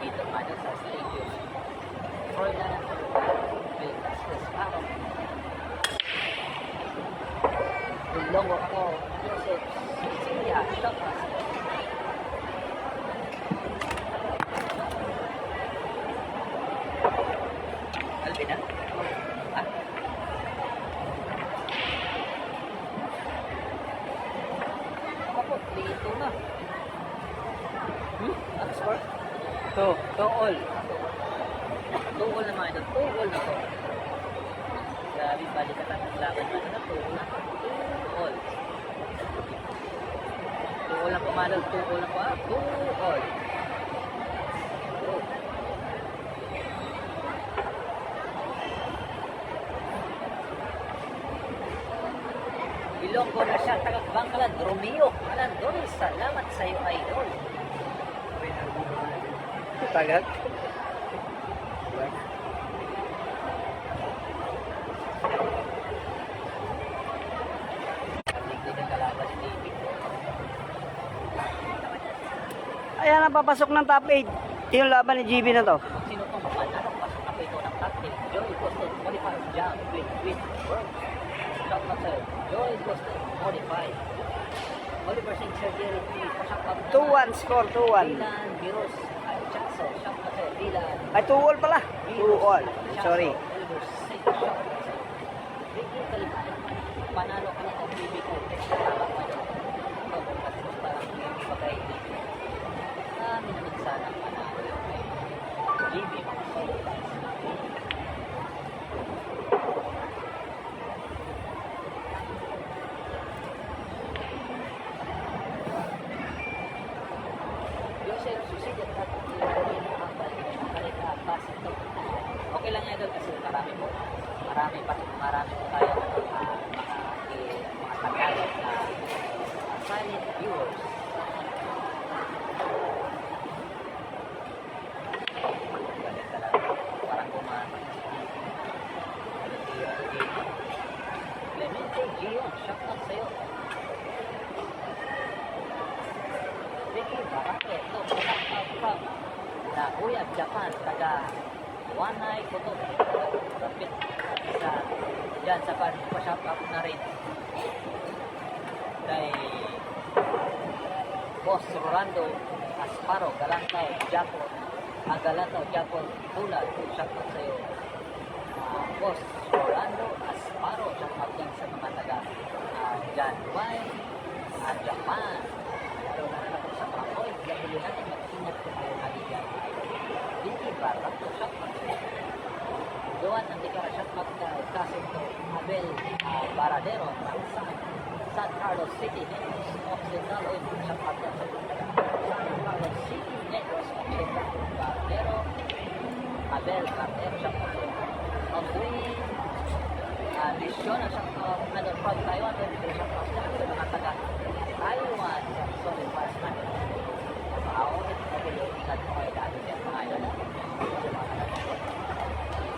dito man sa stadium. Florida with Escaro. Longo ako, Joseph Cecilia, shot pass. Alvina? Ah? Ako, 3-2 na. Ano score? 2-all. 2-all naman ito. 2-all na to. Grabe, balikatan ng laban natin na 2-all na. 2-all. 2-all na pumalo. 2-all na pa. 2-all. Ilonggo na siya, tagang Bangkalan, Romeo Alandon, salamat sa iyo, idol. Tagat. Liglig ang kalaban ni David. Ayan ang papasok ng top 8. Yung laban ni GB na to. Sino pong mananong pasok na ito ng top 8? Joey Costel, modified jump, with work. Shot na sir, Joey Costel, modified. Oliver St. Sergio, pasok pa. 2-1 score, 2-1. Dylan, Biros, Chaso, shot na sir, Dylan. Ay, 2-all pala. 2-all. Sorry. Oliver St. shot na sir. Ricky Caliman, panalo ka na ng BB ko. Tama pa yun. Pagkakastos parang hindi pa kayo dito. Minamit sana panalo yung may BB mga solo pass. Joseph Susigat at Lorena Ambal, Marika pass ito. Okay lang yan doon kasi marami po tayo mga Tagalog na silent viewers. Galing talaga. Parang kumain. Clemente Gion, shout out sa'yo. Ricky Barake, ito, shout out from Nagoya, Japan, taga Wanay, Koto. Rapid sa dyan sa pa-shout out na rin. Kay Boss Rolando Asparo, Galantao, Japon. Galantao, Japon, Tulad, shout out sa'yo. Boss Rolando Asparo, shout out yan sa mga taga Janway at Japan. Lalo na rin ako sa mga oil, gagawin natin mag-ingat ko tayo kaligan. Vicky Barato, shout out sa'yo. Doon ang dekara shout out kay Casinto Abel Baradero ng San Carlos City, Negros Occidental. Shout out yan sa mga taga San Carlos City, Negros Occidental. Baradero, Abel Baradero, shout out sa'yo. Magwin, Lisyon, shout out from Taiwan, shout out yan sa mga taga Taiwan, sa Solid Passman. Paulit na bilo, ingat mo kayo dahil yan mga idol.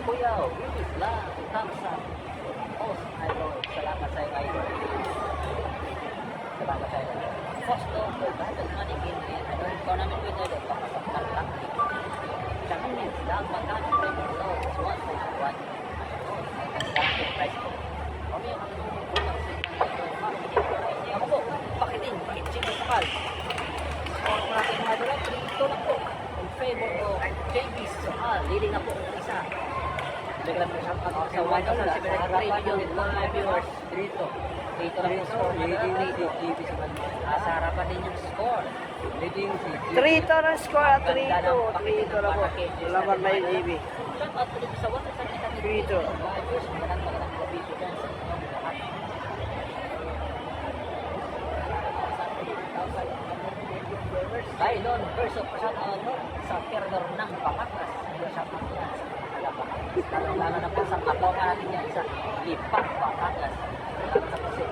Kuya, Willis lang, Kamsa, Post, idol, salamat sa iyo, idol. Salamat sa iyo. Posto, Battle Money Game, idol, tournament winner, papasakal lang. Champions lang, magkano premium low, 1.1. Galactic price ko. Kami ang kulang sa inyo, ako po, pakitin, pakitsin mo sakal. Score po natin mga idol, 3-2 na po. In favor of JB Sohal, leading na po ang isa. Biglang po shout out sa 1,703 million mga viewers. 3-2 na po score. Sa harapan din yung score. 3-2 ang score at 3-2. 3-2 na po. Laban na yung GB. Shout out po dito sa 1,703 mga viewers. Magandang gabi po dyan sa inyong lahat. Bailon versus shout out sa Perdor ng Batangas. Shout out yan sa taga Batangas. Lalo na po sa katawan natin yan sa Lipak, Batangas. Salamat sa kasi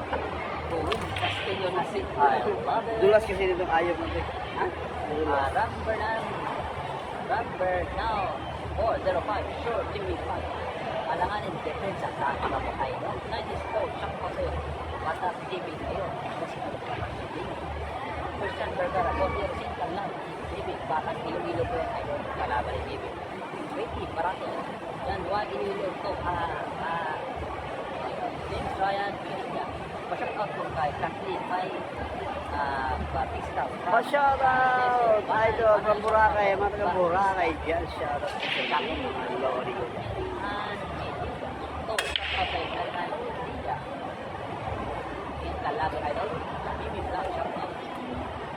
Tuwing Castillo na si Dulas kasi nitong ayog natin. Number now 405 sure TV 5. Alanganin depensa sa mga patay. 90 score, shout out sa'yo. Matap TV kayo. Christian Vergara, Gautier Sintan lang. TV, bakit Iloilo po yan, idol. kalaban ni Jimmy. Pretty, barato. Yan, huwag iniulog to. James Ryan, India. Pa-shout out po kay Kathleen, kay Batista. Pa-shout out! Idol from Boracay, mga taga Boracay dyan. Shout out sa mga lori ko dyan. To, shout out kay Hernan India. Yan, kalaban idol. Bibi Black, shout out.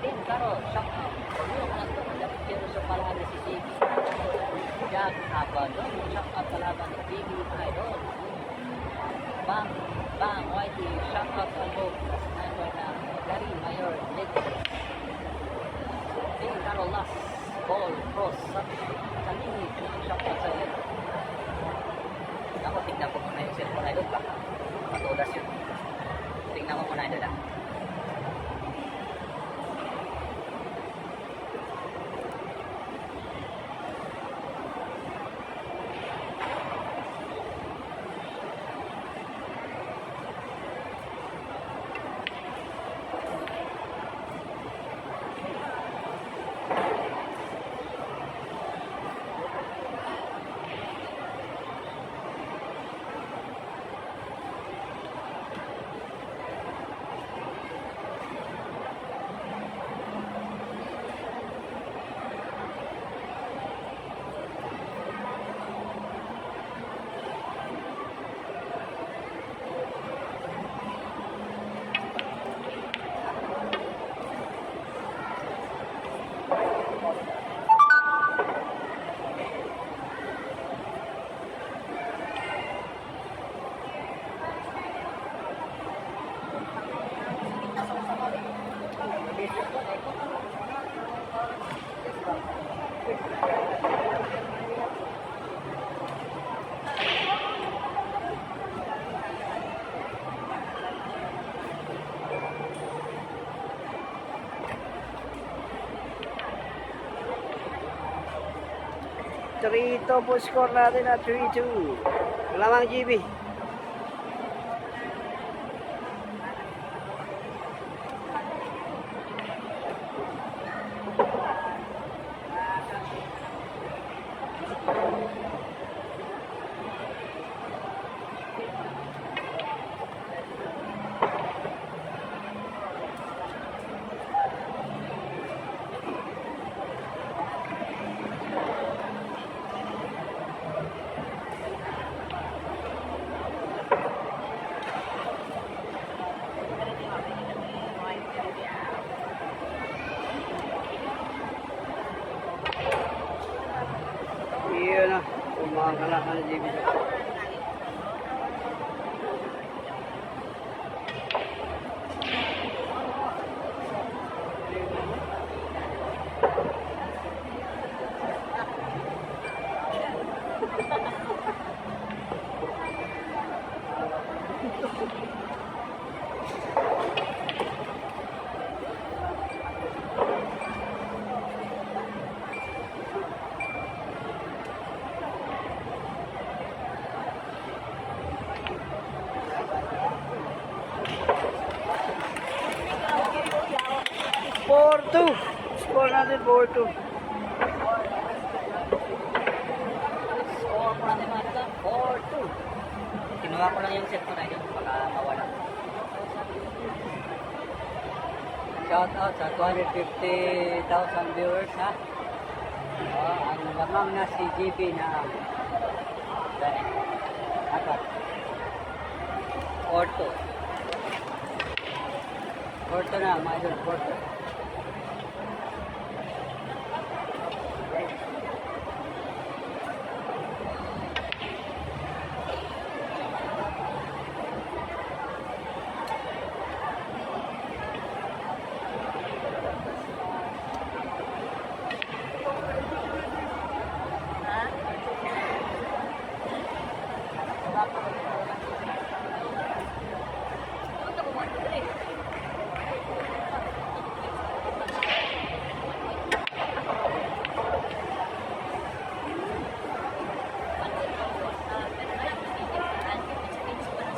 Tim Caro, shout out. Yung anak ko, dapat kero sa palagi si Bibi. Jack Abadon, shout out kalaban ni Bibi Idol. Bang, Whitey, shout out sa Bob. Sniper na Gary Mayor Ledger. Tim Caro, last ball, cross. Kanini, shout out sa iyo. Ako, tignan ko muna yung cellphone idol. Baka matulas yun. Tignan ko muna idol. Trito po score natin na 3-2. Lamang GB. Iyon na. Umakalak na GB. Score natin 4-2. Score po natin mga ito, 4-2. Kinuha ko lang yung cellphone idol, baka mawala. Shout out sa 250,000 viewers ha. Ang lamang na si GB na apat. 4-2. 4-2 na mga idol, 4-2.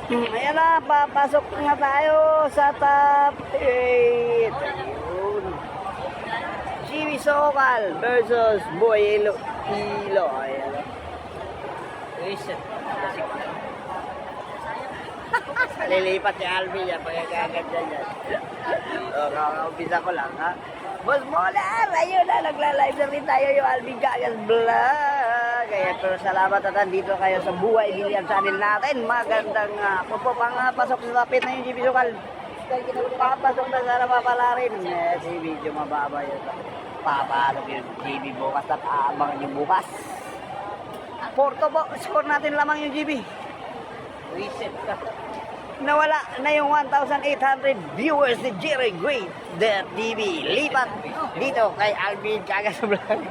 Ayan na, papasok na tayo sa top 8. Ayun. Jimmy Sokal versus Boyelo. kilo. Ayan. Reset. Kasi Lilipat si Alvin yan, pagkakagat dyan yan. O, kakaumpisa ko lang, ha? Boss Molar, ayun na, nagla-live na rin tayo yung Alvin Gagas Vlog. Kaya pero salamat at nandito kayo sa Buhay Bilian channel natin. Magandang pasok sa tapit na yung GB Sukal. Papasok na sana mapalarin. Si video mababa yun. Papasok yung GB bukas at aabangan yung bukas. Porto po, score natin lamang yung GB. reset ka. Nawala na yung 1,800 viewers ni Jerry Great The TV. Lipat dito kay Alvin Gagas Vlog.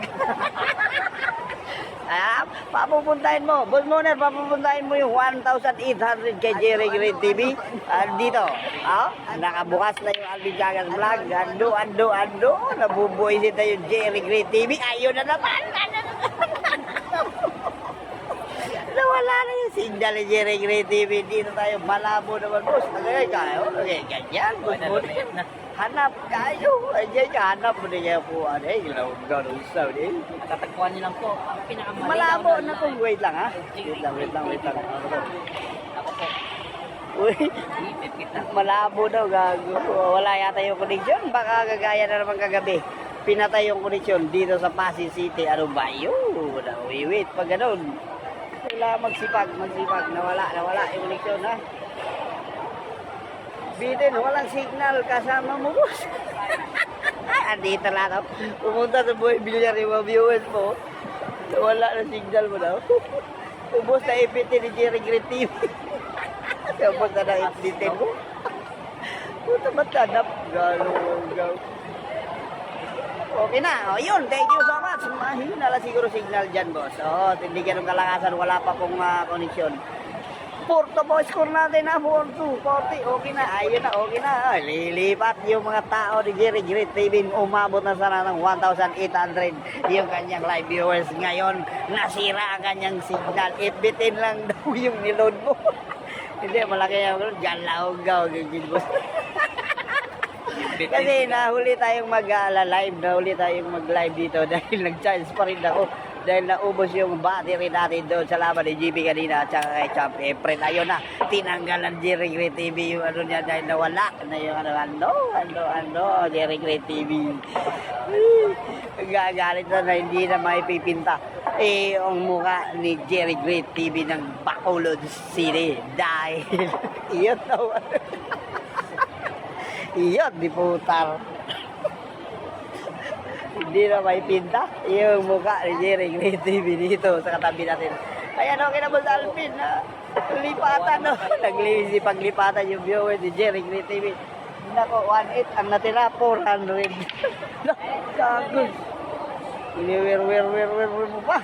Papupuntahin mo. Boss Moner, papupuntahin mo yung 1,800 kay Jerry Great TV. Dito. Nakabukas na yung Alvin Gagas Vlog. Ando. Nabubuisit na yung Jerry Great TV. Ayun na naman. Nawala na yung signal ni Jerry Great TV. Dito tayo, malabo naman, boss. Tagay kayo. Okay, ganyan. Boss Moner. Hanap kayo. Ayan ka, hanap mo na kayo po. Gano'n sa din. Tatagpuan niyo lang po. Ang pinakamalinaw Malabo na to. Wait lang, ha? Wait lang. Ako po. Uy, Ipipit na. malabo daw, gago. Wala yata yung connection. Baka gagaya na naman kagabi. Pinatay yung connection dito sa Pasig City. Ano ba yun? Wait. Pag ganun, wala magsipag. Nawala yung connection, ha? Biden, walang signal kasama mo, boss. Andito lang ako. Pumunta sa Buhay Bilyar yung mga viewers mo. Wala na signal mo daw. Ubus na ipitin ni Jerry Great TV. Ubus na ipitin mo. Puta ba't hanap? Galo. Okay na. O yun, thank you so much. Mahina lang siguro signal dyan, boss. O, hindi ganun kalakasan. Wala pa pong connection. Porto po, score natin na 4-2, 40, okay na, ayun na, okay na. Lilipat yung mga tao ni Jerry Great TV, umabot na sana ng 1,800 yung kanyang live viewers. Ngayon, nasira ang kanyang signal, ibitin lang daw yung niload mo. Hindi, malaki yung galaw-gaw, kasi nahuli tayong mag-live dito dahil nag-charge pa rin ako. Dahil naubos yung battery natin doon sa laban ni GB kanina at saka kay Champ Efren. Ayun na, tinanggal ng Jerry Great TV yung ano niya dahil nawala na yung ano, Jerry Great TV. Gagalit na hindi na maipipinta. Ang mukha ni Jerry Great TV ng Bacolod City dahil iyon nawala. Iyon, di putar. Hindi na may pinta yung mukha ni Jerry Great TV dito sa katabi natin. Ayan, okay na, Boss Alvin, na lipatan, no? Naglisi paglipatan yung viewers ni Jerry Great TV. Nako, 1.8 ang natira, 400. Kagos. Wer mo pa.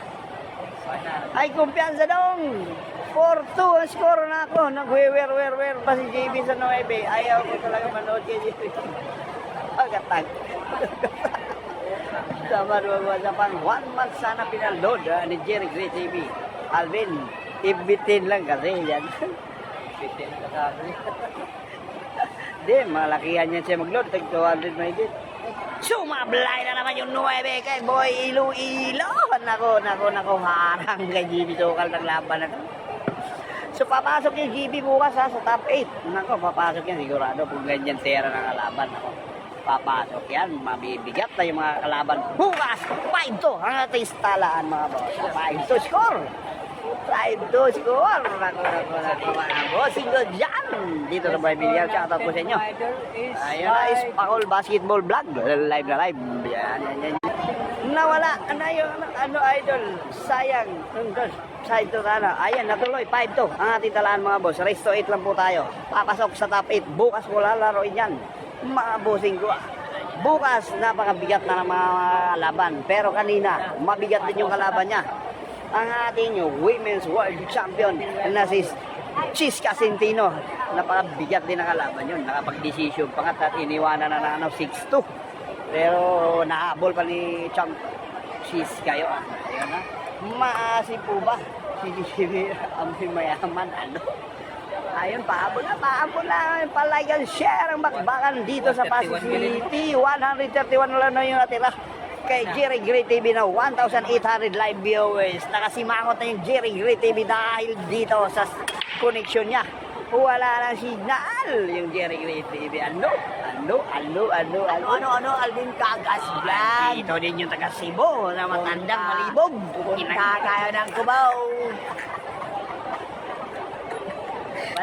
Ay, kumpiyansa dong. 4-2 ang score na ako. Nagwe-wer pa si JB sa 9. Ayaw ko talaga manood kay JB. Pagkatag. Sama sa pang 1 month sana pinaload ni Jerry Great TV. Alvin, ibitin lang kasi yan. Ibitin ka sabi. Di, malakihan yan siya mag-load. Tag 200 mahigit. Sumablay na naman yung 9 kay Boy Iloilo. Nako, harang kay GB Sukal ng laban na to. So, papasok yung GB bukas sa top 8. Nako, papasok yan sigurado kung ganyan tera ng kalaban. Nako, papasok yan. Mabibigat na yung mga kalaban. Bukas, 5-2 ang ating stalaan, mga boss. 5-2 score. 5-2 score. Nako, mga bossing ko dyan. Dito sa Buhay Bilyar. Shoutout po sa inyo. Ayun na, is Pakol Basketball Vlog. Live na live. Yan. Nawala na yung idol. Sayang. Side to sana. Ayan, natuloy. 5-2 ang ating talaan, mga boss. Race to 8 lang po tayo. Papasok sa top 8. Bukas mo lalaroin yan. Mga bossing ko. Bukas, napakabigat na ng mga laban. Pero kanina, mabigat din yung kalaban niya. Ang ating Women's World Champion na si Chiska Centino. Napakabigat din ang kalaban yun. Nakapag-decision pa nga at iniwanan na 6-2. Pero nahabol pa ni Champ Chiska yun. Ayun na. Maasi po ba? Ang mayaman, ano? Ayun, pahabol na. Palike and share ang bakbakan dito sa Pasig City. 131 na lang yung natira. kay Jerry Gray TV na 1,800 live viewers. Nakasimangot na yung Jerry Gray TV dahil dito sa connection niya. Wala lang signal yung Jerry Gray TV. Ano, Alvin Kagas Vlog. Dito din yung taga Cebu na matandang malibog. Pupunta kayo ng Cubao.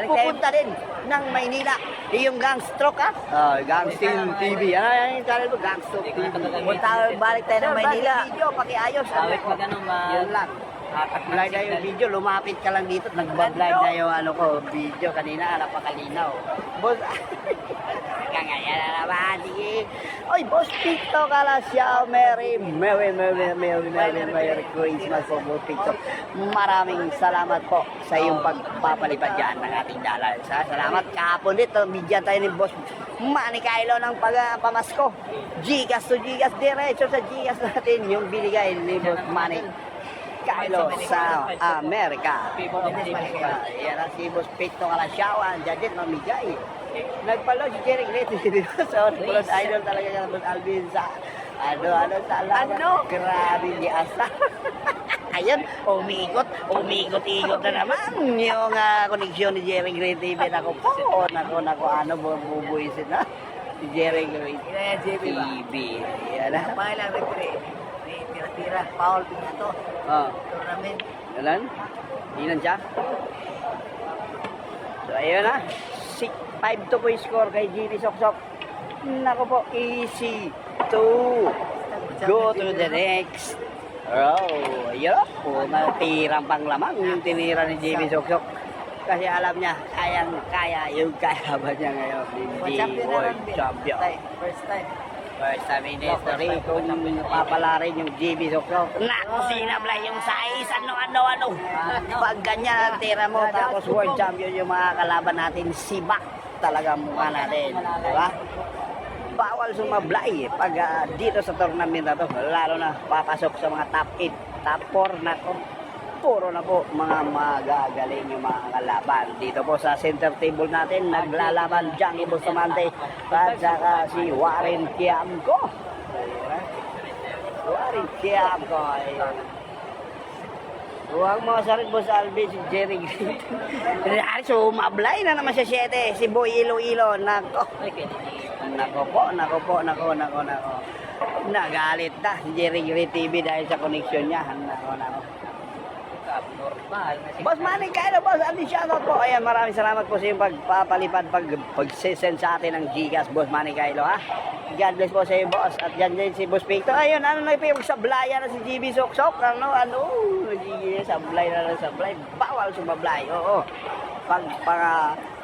Pupunta din ng Maynila. Yung Gangstroke ha? Gangstin TV. Ano yung channel mo? Gangstroke TV. Balik tayo ng Maynila. Video, pakiayos. Awit mag ano, Yun lang. Live na yung video, lumapit ka lang dito, nag-live na yung ano ko, video kanina, napakalinaw. Boss, kagaya na naman, sige. Oy, Boss TikTok ka lang siya, Merry Christmas po, Boss TikTok. Maraming salamat po sa iyong pagpapalipad dyan ng ating dalal. Salamat kahapon dito, bigyan tayo ni Boss Manny Kailo ng pamasko. Gcash to Gcash, diretso sa Gcash natin yung binigay ni Boss Manny Kailo sa Amerika. Yan ang si Boss Picto Kalasyawan. Diyan din mamigay. Nagpalo si Jerry Great. So, tulad idol talaga ng Boss Alvin sa sa alaman. Grabe di asa. Ayun, umikot-ikot na naman yung koneksyon ni Jerry Great TV. Nako, ano, bubuisin na. Si Jerry Great TV. Yan na. Pangilang tira-tira. Paul Pinato. Tournament. Galan? Ilan siya? So, ayun na. 5-2 po yung score kay GB Soksok. Nako po, easy to go to the next row. Ayun po, natirang panglamang yung tinira ni GB Soksok. Kasi alam niya, kaya yung kalaban niya ngayon. Hindi world champion. First time in history, kung papalarin yung GB Soksok. Naku, sinablay yung size, ano. Pag ganyan ang tira mo, tapos world champion yung mga kalaban natin, sibak talaga mukha natin. Diba? Bawal sumablay pag dito sa tournament na to, lalo na papasok sa mga top 8, top 4 na puro na po mga magagaling yung mga kalaban. Dito po sa center table natin, naglalaban Johnny Bustamante at saka si Warren Quiamco. Warren Quiamco. Huwag mo sa rin, Boss Alvin, si Jerry Green. So, mablay na naman siya 7. Si Boy Iloilo. Nako po. Nagalit na si Jerry Green TV dahil sa connection niya. Nako. Normal. Boss Manny Kailo, Boss Alvin, shoutout po. Ayan, maraming salamat po sa iyong pagpapalipad, pag-send sa atin ng Gcash, Boss Manny Kailo, ha? God bless po sa iyo, Boss. At dyan din si Boss Victor. Ayun, ano na yung sablayan na si GB Soksok? Sablay. Bawal sumablay, oo. Pag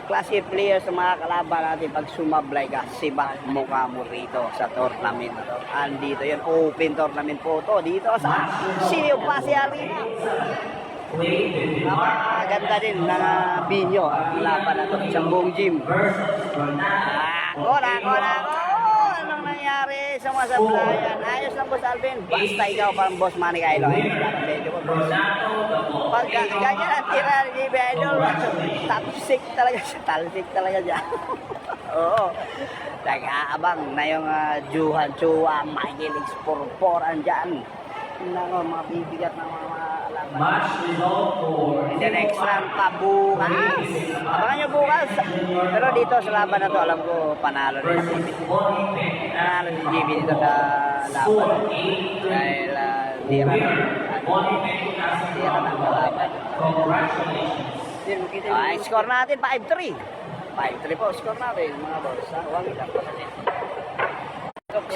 class A players sa mga kalaban natin, pag sumablay ka, sibak mukha mo rito sa tournament na to. Andito yun, open tournament po to dito sa Silio Pasi Arena. Napakaganda din na binyo ang laban na to sa buong gym. Nako. Anong nangyari sa mga sablayan? Ayos lang, Boss Alvin. Basta ikaw parang Boss Manny Kailo. Pag ganyan ang tira ni GB Idol, talsik talaga siya. Oo. Nag-aabang na yung Juhan Chua, Michael X44 andyan. Nako, mga bibigat na mga alaman. And the next round pa bukas. Abangan nyo bukas. Pero dito sa laban na to, alam ko panalo rin si GB. Panalo si GB dito sa laban. Dahil tira na laban. Score natin 5-3. 5-3 po score natin mga boss. Huwag lang po sa dito.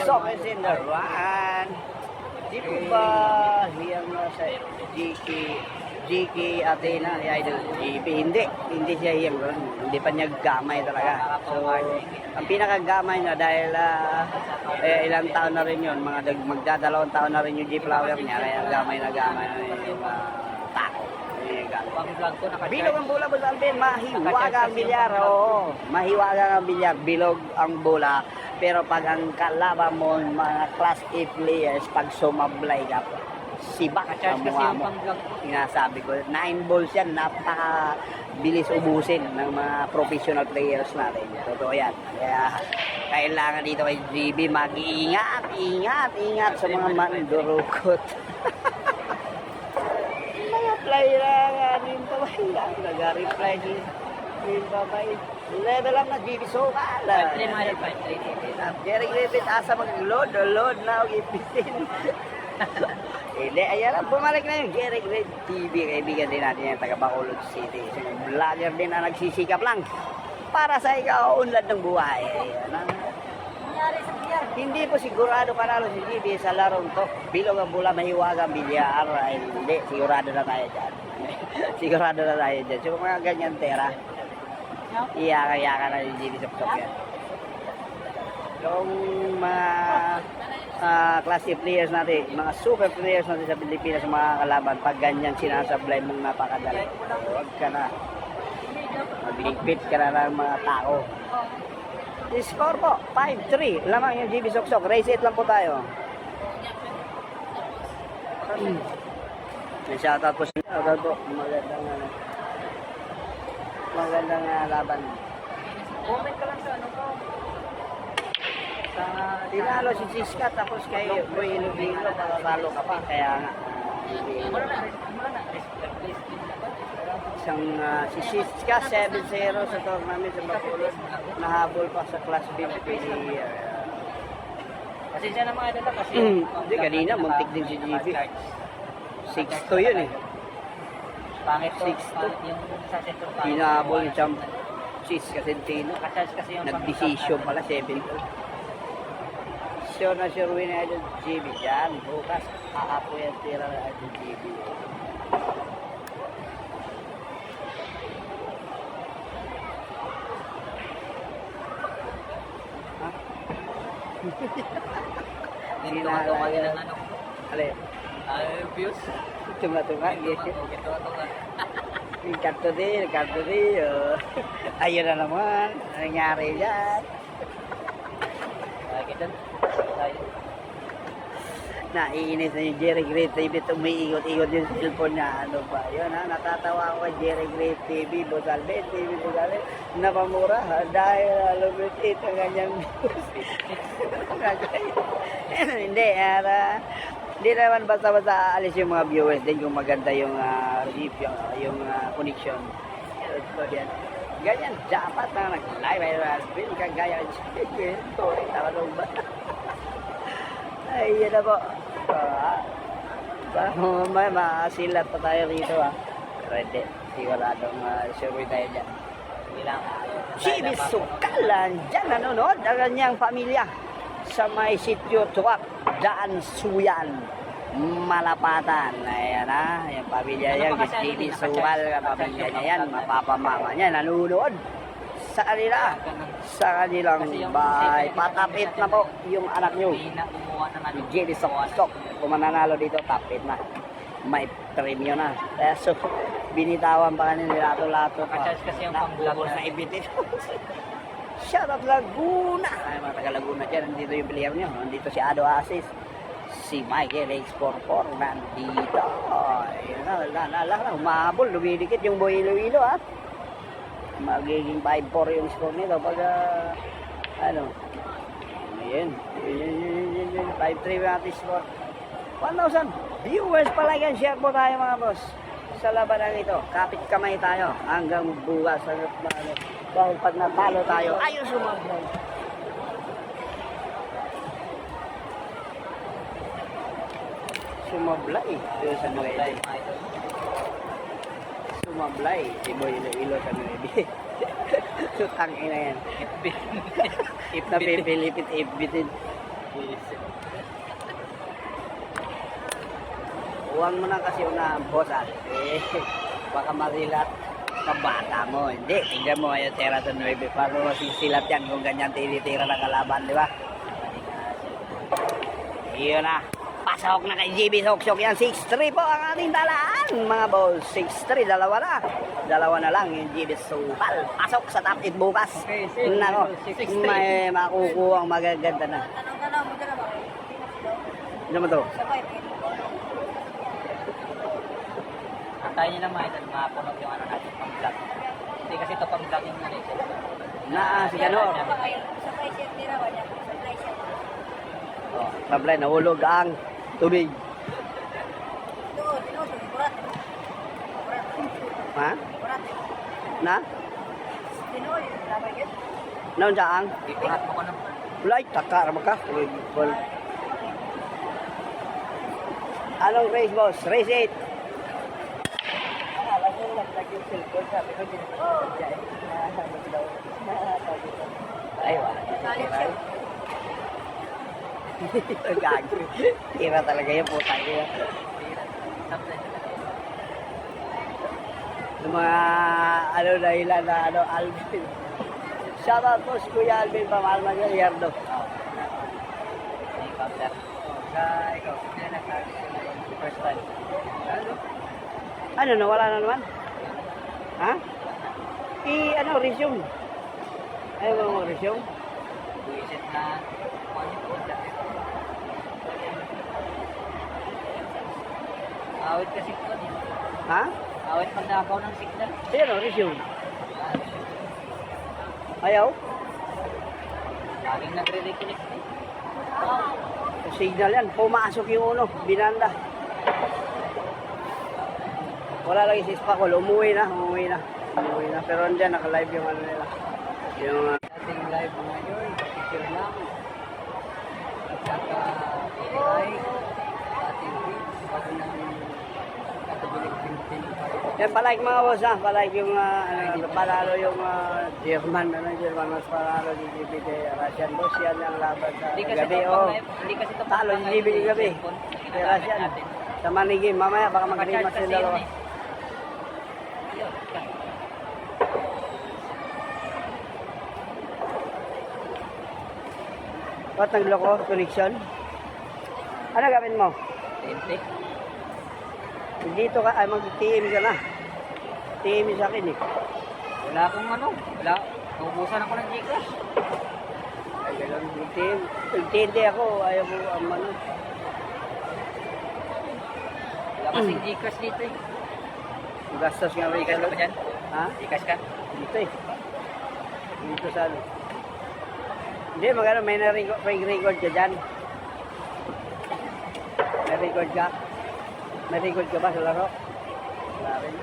Sock is in the run. Di po ba hiyang sa GK Athena ni Idol GP? Hindi siya hiyang ron. Hindi pa niya gamay talaga. So, ang pinakagamay niya dahil ilang taon na rin yun, magdadalawang taon na rin yung G-Flower niya, kaya gamay na yung tako. Bilog ang bola, Boss Alvin, mahiwaga ang bilyar. Oo, mahiwaga ang bilyar, bilog ang bola. Pero pag ang kalaban mo, mga class A players, pag sumablay ka, sibak ang mukha mo. Sinasabi ko, 9 balls yan, bilis ubusin ng mga professional players natin. Totoo yan. Kaya kailangan dito kay GB mag-iingat, ingat sa mga mandurukot. Mga player na rin pa ba? Nag-reply din pa ba? Level up na GB Sokal. 5-3 Jerry Griffith asa mag-load na ipitin. Hindi, ayan lang, bumalik na yung Jerry Griffith TV. Kaibigan din natin yung taga Bacolod City. Isang vlogger din na nagsisikap lang para sa ikaunlad ng buhay. Ayan ang hindi po sigurado panalo si GB sa larong to. Bilog ang bola, mahiwagang bilyar. Ay, hindi, sigurado na tayo dyan. Sigurado na tayo dyan. So, mga ganyan tera, iyaka-iyaka na yung GB Sok-Sok yan. Yung mga classic players natin, mga super players natin sa Pilipinas, mga kalaban, pag ganyan sinasablay mong napakadali. Huwag ka na. Mabiligpit ka na ng mga tao. Score po, 5-3. Lamang yung GB Sok-Sok. Race 8 lang po tayo. May shoutout po. Shoutout po. Magandang laban. Comment ka lang sa ano ko. Sa Tinalo si Siska tapos kay Boy Ilubino makakalo ka pa. Kaya nga. Isang si Siska 7-0 sa tournament sa Bacolod. Nahabol pa sa Class B player. Pasensya na mga idol kasi Hindi, kanina muntik din si GB. 6-2 yun eh. pangit to. 6-2. Yung sa center Hinahabol ni Champ Siska Centeno. Nakacharge kasi yung Nag-decision pala 7-2. Sure na sure win na Idol GB dyan. Bukas, aapo yan tira na Idol GB. Ha? Hindi tunga-tunga din ang ano. Alin? Views. Tunga-tunga, yes. Tunga-tunga. Karto din. Ayun na naman. Nangyari yan. Kita. Naiinis na yung Jerry Great TV. Umiikot-ikot yung cellphone niya. Ano ba? Yun ha. Natatawa ko kay Jerry Great TV. Bosalbet TV. Bosalbet. Napamura. Dahil lumit ang kanyang views. Hindi. Hindi naman basta-basta aalis yung mga viewers din kung maganda yung review, yung connection. So, yan. Ganyan, dapat na nag-live ay Alvin, kagaya ito, talagang ba? Ay, yan na po. May makasilat pa tayo rito ha. Ready, siguradong sure tayo dyan. GB Sokalan, dyan nanonood ang kanyang pamilya sa may sityo Tuwak, Daan Suyan, Malapatan. Ayan ha, yung pamilya yan, GB Sukal, pamilya niya yan, mapapamama niya, nanonood sa kanila, sa kanilang bahay. Patapit na po yung anak nyo, GB Sok-Sok. Kung mananalo dito, tapit na. May premyo na. Kaya so, binitawan pa kanila lato-lato pa. Kasi yung pang-vlog na ibitin. Shoutout Laguna! Ay, mga taga Laguna dyan. Nandito yung player nyo. Nandito si Ado Asis. Si Michael X44. Nandito. Ayun na. Humabol. Lumidikit yung Boy Iloilo ha. Magiging 5-4 yung score nito. Pag ano. Ayun. 5-3 yung ating score. 1,000 viewers pala yan. Share po tayo mga boss. Sa labanan ito. Kapit kamay tayo. Hanggang bukas. Dahil pag natalo tayo, ayun sumablay. Sumablay. Yun sa Nueve. Sumablay. Si Boy Iloilo sa Nueve. Sutang ina yan. Napipilipit ibitin. Huwag mo na kasi unahan, boss baka marilat sa bata mo. Hindi, tingnan mo yung tera sa 9. Paano masisilat yan kung ganyan tinitira ng kalaban, di ba? Iyon na. Pasok na kay GB Sok-Sok yan. 6-3 po ang ating dalaan, mga boss. 6-3, dalawa na lang yung GB Sukal. Pasok sa top 8 bukas. Nako, may makukuha ang magaganda na. Ano mo to? Antayin nyo lang mga idol, mapunog yung ano natin pang vlog. Hindi kasi ito pang vlogging na rin. Na, si Ganor. Oh, sablay, nahulog ang tubig. Ha? Na? Naon ang? Ikurat mo ko ng Ulay, taka naman ka. Well, anong race, boss? Race 8. Ay, gago. Tira talaga yung puta niya. Yung mga, ano, dahilan na, ano, Alvin. Shoutout po si Kuya Alvin, pamahal man yung Yardo. Ikaw, hindi na nagsabi first time. Ano, nawala na naman? Ha? Ano, resume. Ayaw mo resume? Buisit na awit kasi ito. Ha? Awit pag nakaw ng signal. Ayan o, resume. Ayaw? Laging nagre-reconnect. Signal yan. Pumasok yung uno. Binanda. Wala lagi si Spakol. Umuwi na. Pero andyan, naka-live yung ano nila. Yung Ating live ngayon, picture lang. At saka like, ating feeds, bago ng katubilig din. yan, palike mga boss ha. Palike yung panalo yung German. German mas panalo ni GB kay Russian boss. Yan ang laban sa Hindi kasi gabi. ito Oh. hindi kasi ito Talo si GB gabi. Kay Russian. Sa manigim. Mamaya baka mag-rimas sila dalawa. Ba't nagloko? Connection? Ano gawin mo? Dito ka, ay mag-TM ka na. TM sa akin eh. Wala akong ano, wala. Naubusan ako ng Gcash. Ay, gano'n. TM. Nagtindi ako. Ayaw mo ang ano. Wala kasing Gcash dito eh. Gastos nga rin. Gcash ka ba dyan? Ha? Gcash ka? Dito eh. Dito sa ano. Hindi, magano, may na-record ka dyan. May record ka? May record ka ba sa laro? Wala rin.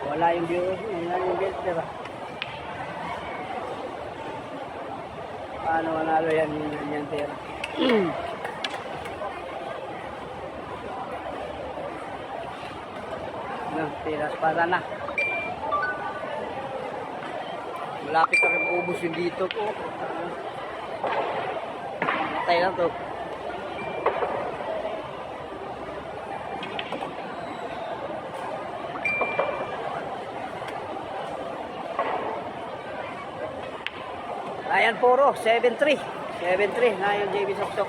Wala yung viewers mo. Wala yung guest, diba? Paano manalo yan yung tira? No, tiras para na. Malapit na rin maubos yung dito ko. Matay lang to. Ayan puro, 7-3. 7-3 na yung JB Soksok.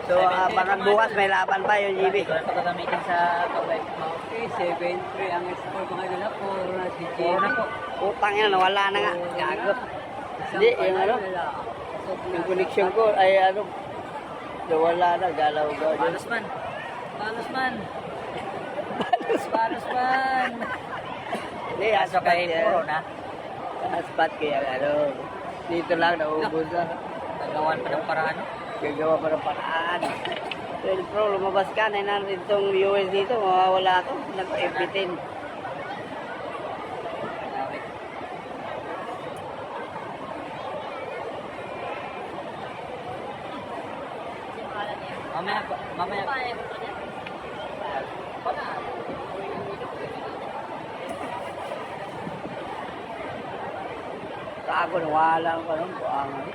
So, baka bukas may laban pa yung JB. Ito na pagkagamitin sa pag-live mo. Okay, 7-3 ang score mga idol na 4 na si Oo na po. Utang yan, nawala na nga. Gago. Hindi, yung ano, yung connection ko, ay ano, nawala na, galaw-gaw. Panos man. Panos man. Panos man. Hindi, Kaso aspat kay puro yan. na. Aspat kaya, ano, dito lang, naubos na. Nagawan pa ng paraan. Gagawa pa ng paraan. So, Pro, lumabas ka, na natin itong viewers dito, mawawala to. Nag-FB10. Mamaya. Wala. Kago, nawala ko nun, buangan.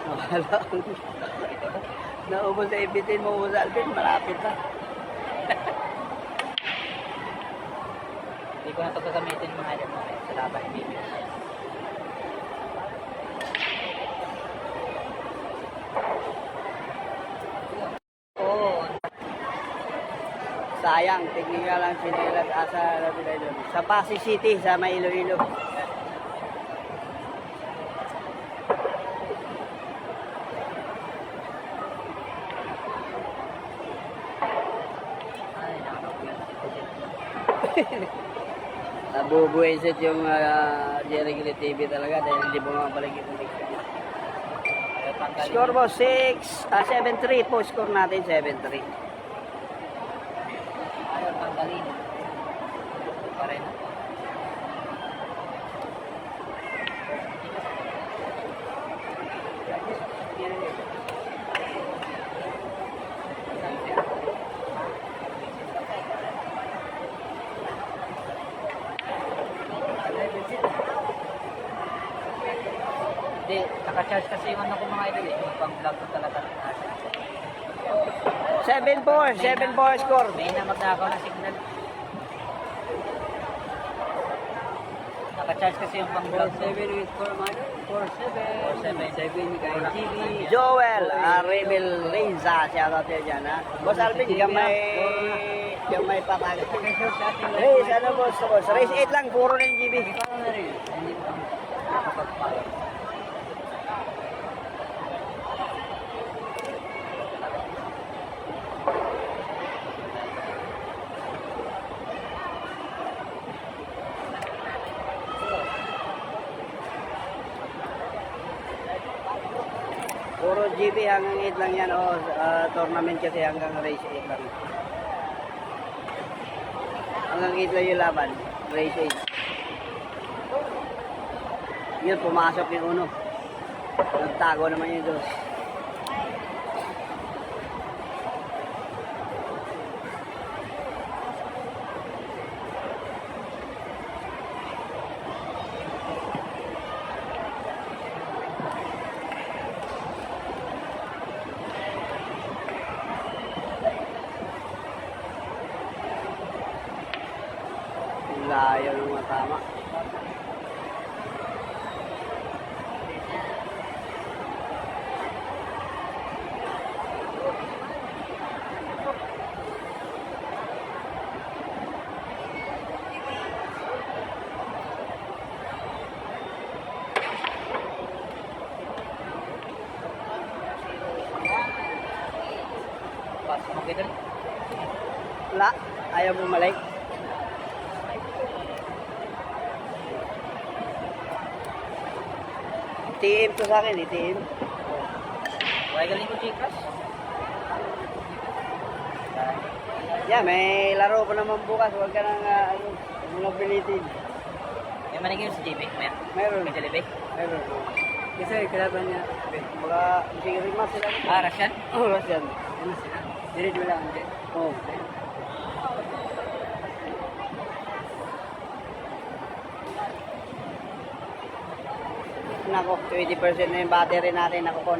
Nawala. Naubos sa FB10, maubos sa Alvin, malapit na. Hindi ko na ito gagamitin mga idol mo sa laban ni Bibi. Oo. Sayang, teknika lang sinilag asa natin tayo doon. Sa Pasig City, sa may Iloilo. Nabubuisit yung Jerry Gilly TV talaga dahil hindi bumabalik yung connection niya. Ayaw tanggalin. Score mo 7-3 po. Score natin 7-3. Ayaw tanggalin. Pa rin. Hindi, naka-charge kasi yung ano ko mga idol eh. Yung pang-vlog ko talaga. 7-4. 7-4 score. May na magnakaw ng signal. Naka-charge kasi yung pang-vlog ko. 47 with 4 man. 47. 7 kay TV. Joel Rebel Reza. Shoutout yun dyan ha. Boss Alvin, gamay patagal. Race, ano boss? Race 8 lang. Puro na yung GB. Paano na rin? Hindi ko nakapag-follow. Puro GB hanggang 8 lang yan. O, tournament kasi hanggang race 8 lang. Hanggang 8 lang yung laban. Race 8. Yun, pumasok yung uno. Nagtago naman yung dos. Layo ng mga tama. Pas mo kita. Wala, ayaw bumalik. TM to sa akin, TM. Huwag galing ko, Chicas. Yeah, may laro pa naman bukas. Huwag ka nang mga pilitin. Yung manigil si JB, Meron. May Jollibee. Meron. Kasi kalaban niya. Mga sige rin mas sila. Ah, Rasyan? Oras yan. Ano sila? Diretso lang. Hindi. Oh. Nako, 20% na yung battery natin. Nako.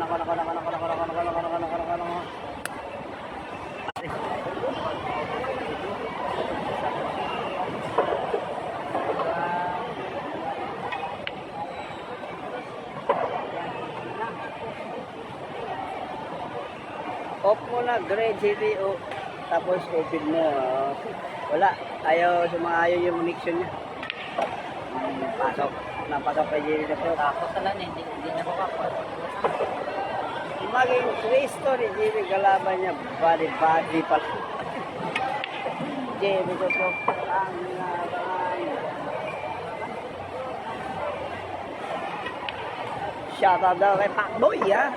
Off mo na, grade CPU. Tapos open mo. Wala. Sumayaw yung connection niya. Pasok. Napasok kay Jerry na po. Tapos tala na, hindi niya ko kapag. Maging Cristo ni Jimmy kalaban niya, body pala. Jimmy ko po, ang shoutout daw kay Pacboy, ha?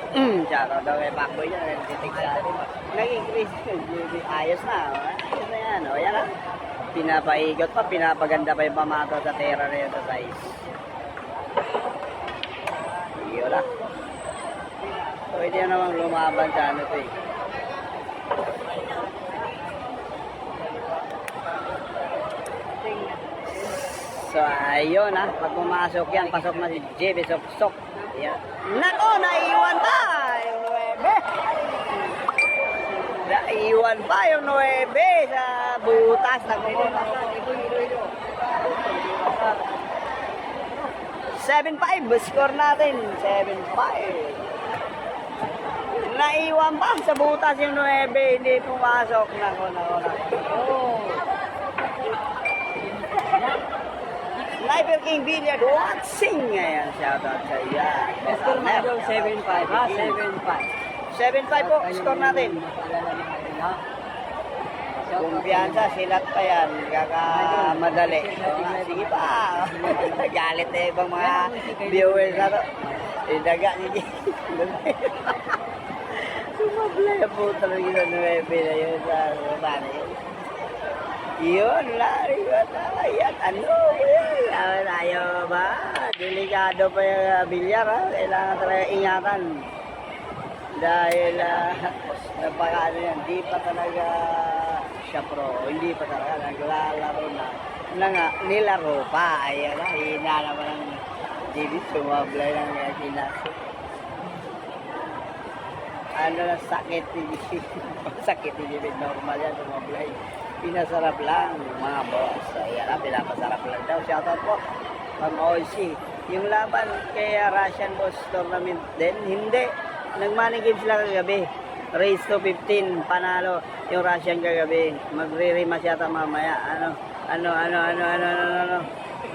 Shoutout daw kay Pacboy yan, nagtitig sa atin. Naging Cristo, Jimmy, ayos na, ha? Ayos na yan, o yan ha? Pinapaigot pa, pinapaganda pa yung pamato sa terra na yun sa size. Iyo lang. Pwede yan namang lumaban sa ano to eh. So ayun ha, pag pumasok yan, pasok na si JB Sok. Yan. Nako, naiwan pa yung 9. Naiwan pa yung 9 sa butas. Nako. 7-5, score natin. 7-5. Naiwan pa sa butas yung 9, hindi pumasok. Nako. Sniper King Billiard watching ngayon. Shoutout sa iya. Score mo daw 7-5. Ha? 7-5. 7-5 po, score natin. 7-5 Kumpiyansa, silat pa yan. Kakamadali. Sige pa. Galit na ibang mga viewers na to. Daga ni sumablay po talaga sa 9 na yun sa bane yun. Yun, lari ko na. Ayan, ano yun? Ayaw ba? Delikado pa yung bilyar ha. Kailangan talaga ingatan. Dahil napakaano yan, di pa talaga siya pro. Hindi pa talaga naglalaro na. Nilaro pa. Ayan na, hina naman ang David. Sumablay ng kinasi. Ano na sakit ni David. Sakit ni David. Normal yan, sumablay. Pinasarap lang mga boss. Ayan na, pinapasarap lang daw. Shoutout po. Pang OIC. Yung laban kay Russian Boss Tournament din, hindi. Nag-money game sila kagabi. Race to 15, panalo yung Russian kagabi. Magre-rematch yata mamaya. Ano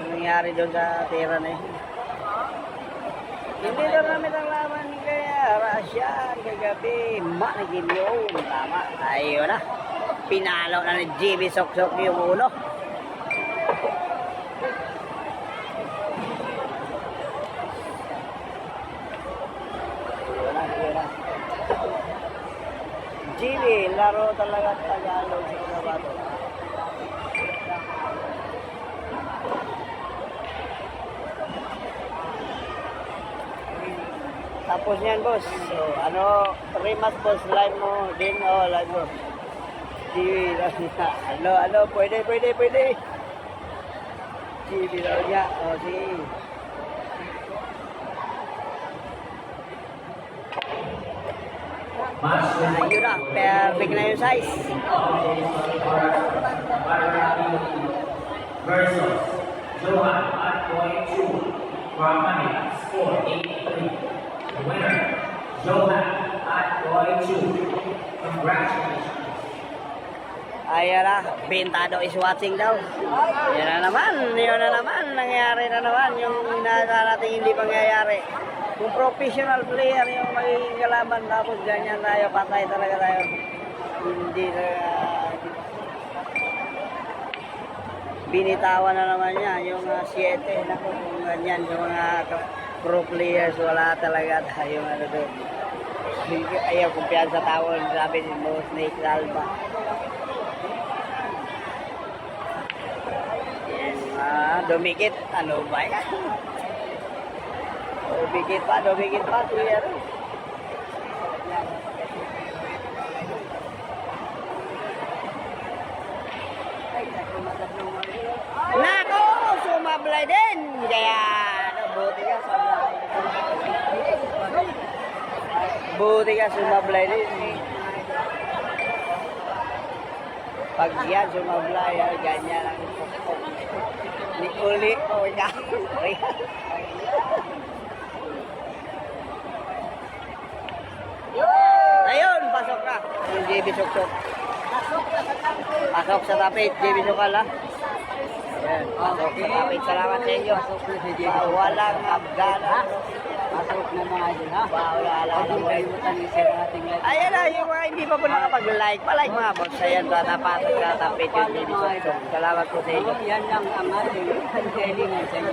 nangyari doon sa tira na yun? Hindi doon namin ang laban kay Russian kagabi. Money game yun. Tama. Ayun na. Pinalo na ni GB Sok-Sok yung ulo. GB, laro talaga Tagalog sa Cotabato. Tapos yan boss. So, rematch boss, live mo din. Live mo. GB, pwede. GB daw niya. Sige. Ayun na, perfect na yung size. Versus Johan at point 2 from Manila, score 8-3. The winner, Johan at point 2. Congratulations. Ayan na, Pintado is watching daw. Yun na naman, nangyari na naman yung inaasahan natin hindi pangyayari. Kung professional player yung magiging kalaban, tapos ganyan tayo, patay talaga tayo. Hindi talaga. Binitawan na naman niya, yung 7, naku, kung ganyan, yung mga pro players, wala talaga tayo, doon. Ayaw, kumpiyansa sa tao, sabi ni Mo Snake Alba. Yes, dumikit, ano ba yan? Dumikit pa, clear. Nako, sumablay din. Kaya, buti ka sumablay din. Pag yan sumablay, ganyan lang. Ni uli, ayun, pasok ka. Yung JB Sok-Sok. Pasok sa tapit, JB Sokal ha. Ayan, pasok sa tapit. Salamat sa inyo. Walang abgala. Pasok na mga idol ha. Wala Huwag kalimutan i-share natin live. ayan na, yung mga hindi pa po nakapag-like, pa-like mga boss. Ayan, napasok sa tapit yung JB Sok-Sok. Salamat po sa inyo. Yan lang ang ating kailangan sa inyo.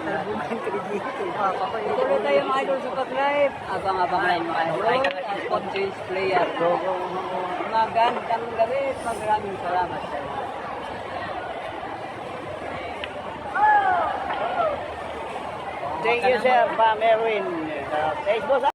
Tuloy tayo mga idol sa pag-live. Abang-abang line mga idol. Ay kang spot change player. Magandang gabi. Maraming salamat sa inyo. Thank you, sir, Pam Erwin. Thanks, boss.